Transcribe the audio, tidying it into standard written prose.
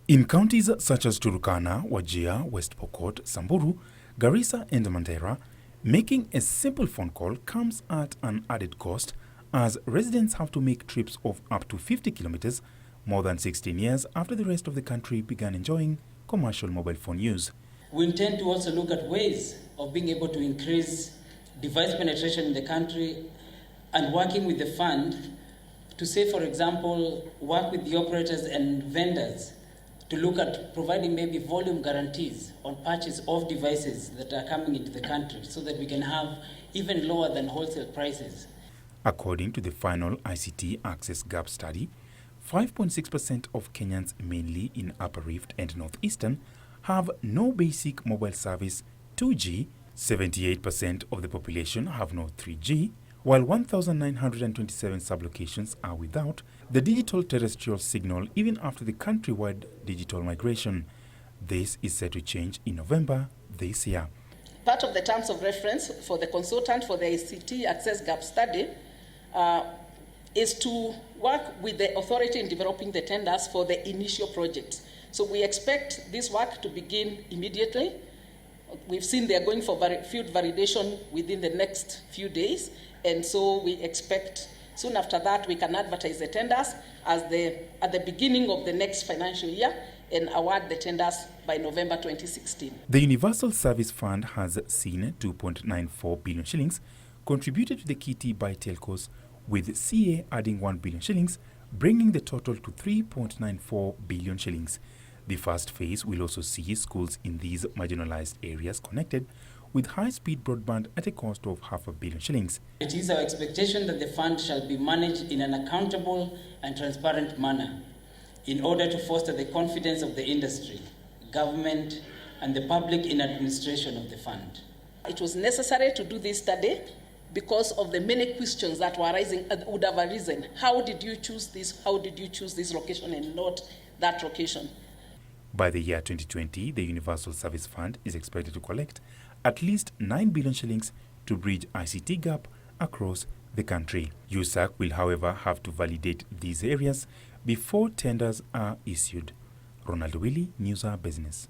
In counties such as Turkana, Wajir, West Pokot, Samburu, Garissa and Mandera, making a simple phone call comes at an added cost as residents have to make trips of up to 50 kilometers more than 16 years after the rest of the country began enjoying commercial mobile phone use. We intend to also look at ways of being able to increase device penetration in the country and working with the fund to say, for example, work with the operators and vendors to look at providing maybe volume guarantees on purchase of devices that are coming into the country so that we can have even lower than wholesale prices. According to the final ICT Access Gap study, 5.6% of Kenyans, mainly in Upper Rift and Northeastern, have no basic mobile service 2G, 78% of the population have no 3G, while 1,927 sublocations are without the digital terrestrial signal even after the countrywide digital migration. This is set to change in November this year. Part of the terms of reference for the consultant for the ICT Access Gap study is to work with the authority in developing the tenders for the initial projects. So we expect this work to begin immediately. We've seen they're going for field validation within the next few days, and so we expect soon after that we can advertise the tenders at the beginning of the next financial year and award the tenders by November 2016. The Universal Service Fund has seen 2.94 billion shillings contributed to the kitty by telcos, with CA adding 1 billion shillings, bringing the total to 3.94 billion shillings. The first phase will also see schools in these marginalized areas connected with high-speed broadband at a cost of $500 million shillings. It is our expectation that the fund shall be managed in an accountable and transparent manner in order to foster the confidence of the industry, government, and the public in administration of the fund. It was necessary to do this study because of the many questions that were would have arisen. How did you choose this? How did you choose this location and not that location? By the year 2020, the Universal Service Fund is expected to collect at least 9 billion shillings to bridge ICT gap across the country. USAC will, however, have to validate these areas before tenders are issued. Ronald Willie, News Hour Business.